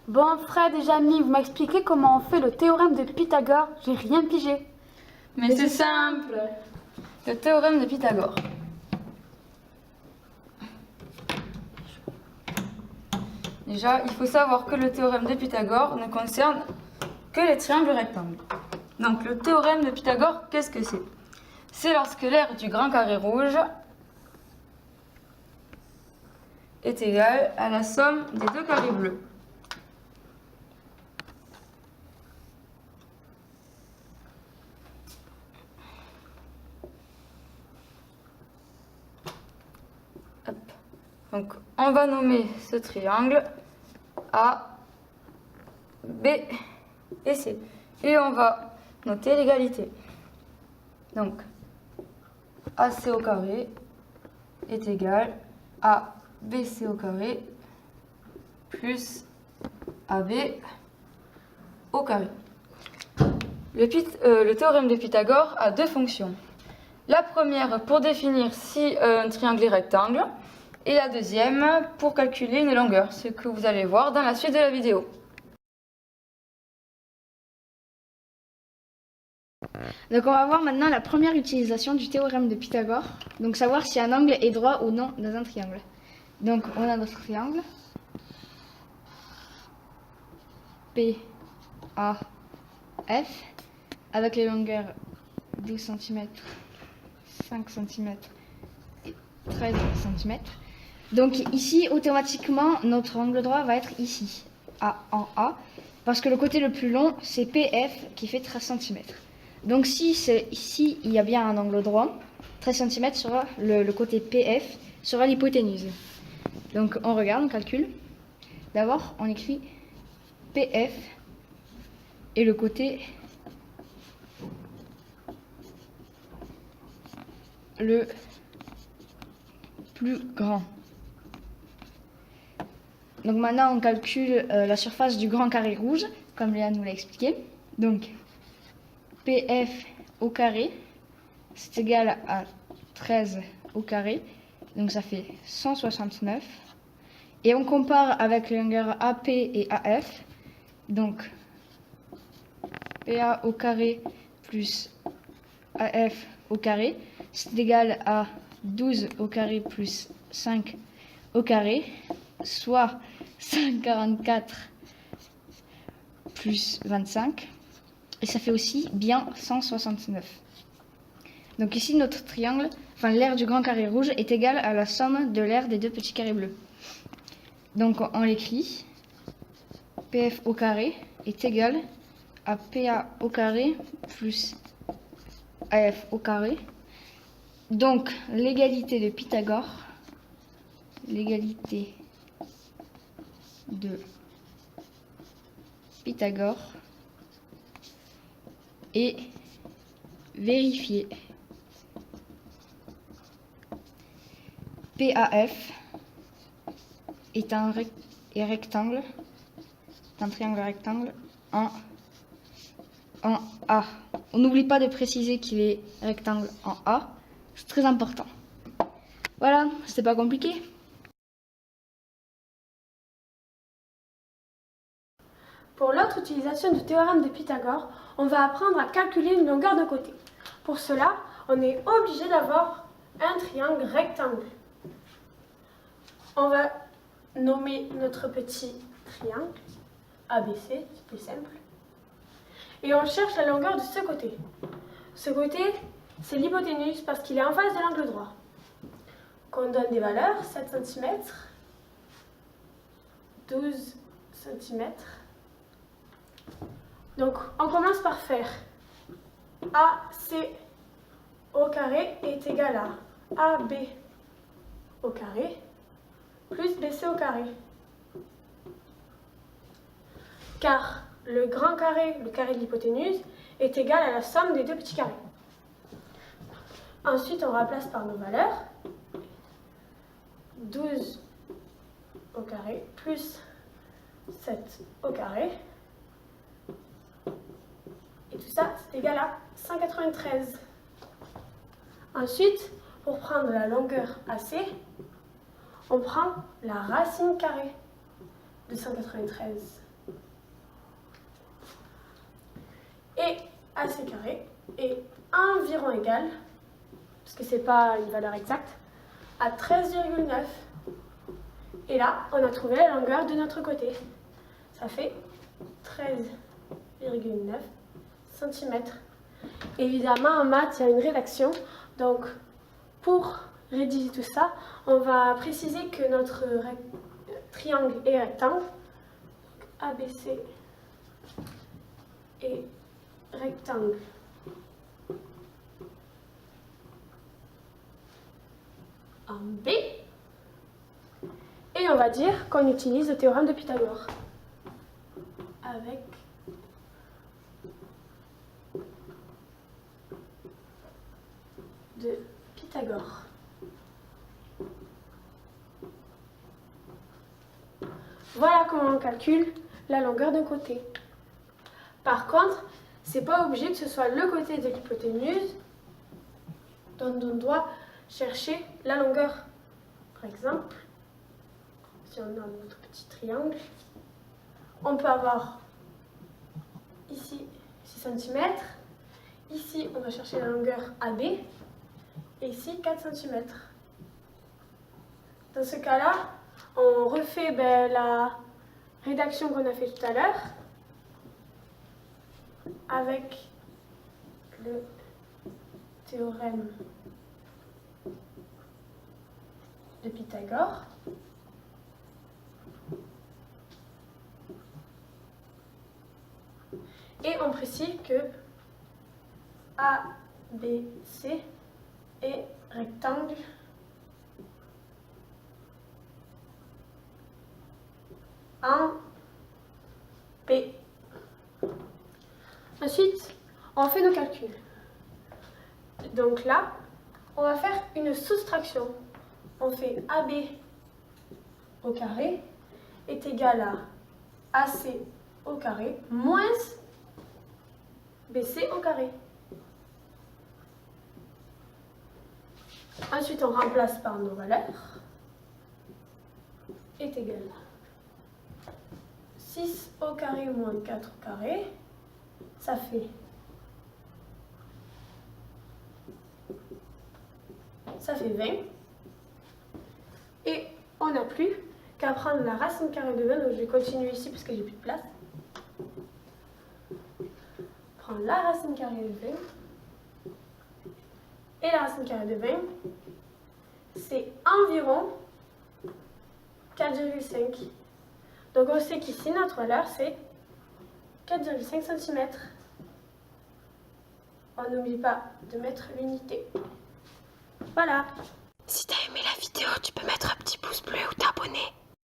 Bon, Fred et Jamie, vous m'expliquez comment on fait le théorème de Pythagore? J'ai rien pigé. Mais c'est simple. Le théorème de Pythagore. Déjà, il faut savoir que le théorème de Pythagore ne concerne que les triangles rectangles. Donc, le théorème de Pythagore, qu'est-ce que c'est? C'est lorsque l'aire du grand carré rouge est égale à la somme des deux carrés bleus. Hop. Donc, on va nommer ce triangle A, B et C. Et on va noter l'égalité. Donc, AC au carré est égal à BC au carré plus AB au carré. Le théorème de Pythagore a deux fonctions. La première pour définir si un triangle est rectangle et la deuxième pour calculer une longueur, ce que vous allez voir dans la suite de la vidéo. Donc on va voir maintenant la première utilisation du théorème de Pythagore. Donc savoir si un angle est droit ou non dans un triangle. Donc on a notre triangle PAF avec les longueurs 12 cm, 5 cm et 13 cm. Donc ici automatiquement notre angle droit va être ici, en A, parce que le côté le plus long c'est PF qui fait 13 cm. Donc si ici il y a bien un angle droit, 13 cm sera le côté PF sera l'hypoténuse. Donc on regarde, on calcule. D'abord on écrit PF et le côté le plus grand. Donc maintenant on calcule la surface du grand carré rouge, comme Léa nous l'a expliqué. Donc PF au carré, c'est égal à 13 au carré, donc ça fait 169. Et on compare avec les longueurs AP et AF, donc PA au carré plus AF au carré, c'est égal à 12 au carré plus 5 au carré, soit 144 plus 25. Et ça fait aussi bien 169. Donc ici, notre triangle, enfin l'aire du grand carré rouge est égale à la somme de l'aire des deux petits carrés bleus. Donc on l'écrit, PF au carré est égal à PA au carré plus AF au carré. Donc l'égalité de Pythagore, l'égalité de Pythagore et vérifier. PAF est un rectangle, un triangle rectangle en A. On n'oublie pas de préciser qu'il est rectangle en A, c'est très important. Voilà, c'est pas compliqué. Pour l'autre utilisation du théorème de Pythagore, on va apprendre à calculer une longueur de côté. Pour cela, on est obligé d'avoir un triangle rectangle. On va nommer notre petit triangle ABC, c'est plus simple. Et on cherche la longueur de ce côté. Ce côté, c'est l'hypoténuse parce qu'il est en face de l'angle droit. Qu'on donne des valeurs, 7 cm, 12 cm. Donc, on commence par faire AC au carré est égal à AB au carré plus BC au carré. Car le grand carré, le carré de l'hypoténuse, est égal à la somme des deux petits carrés. Ensuite, on remplace par nos valeurs. 12 au carré plus 7 au carré. Et tout ça, c'est égal à 193. Ensuite, pour prendre la longueur AC, on prend la racine carrée de 193. AC carré est environ égal, parce que c'est pas une valeur exacte, à 13,9. Et là, on a trouvé la longueur de notre côté. Ça fait 13,9 cm. Évidemment, en maths, il y a une rédaction. Donc, pour rédiger tout ça, on va préciser que notre triangle et rectangle, ABC et rectangle en B. Et on va dire qu'on utilise le théorème de Pythagore avec de Pythagore. Voilà comment on calcule la longueur d'un côté. Par contre, c'est pas obligé que ce soit le côté de l'hypoténuse dont on doit chercher la longueur. Par exemple, si on a notre petit triangle, on peut avoir ici 6 cm, ici on va chercher la longueur AB, et ici 4 cm. Dans ce cas-là, on refait la rédaction qu'on a fait tout à l'heure avec le théorème de Pythagore. Et on précise que ABC est rectangle en P. Ensuite, on fait nos calculs. Donc là, on va faire une soustraction. On fait AB au carré est égal à AC au carré moins BC au carré. Ensuite, on remplace par nos valeurs. Est égal à 6 au carré moins 4 au carré. Ça fait 20. Et on n'a plus qu'à prendre la racine carrée de 20. Donc je vais continuer ici parce que j'ai plus de place. Prendre la racine carrée de 20. Et la racine carrée de 20, c'est environ 4,5. Donc on sait qu'ici, notre valeur, c'est 4,5 cm. On n'oublie pas de mettre l'unité. Voilà. Si t'as aimé la vidéo, tu peux mettre un petit pouce bleu ou t'abonner.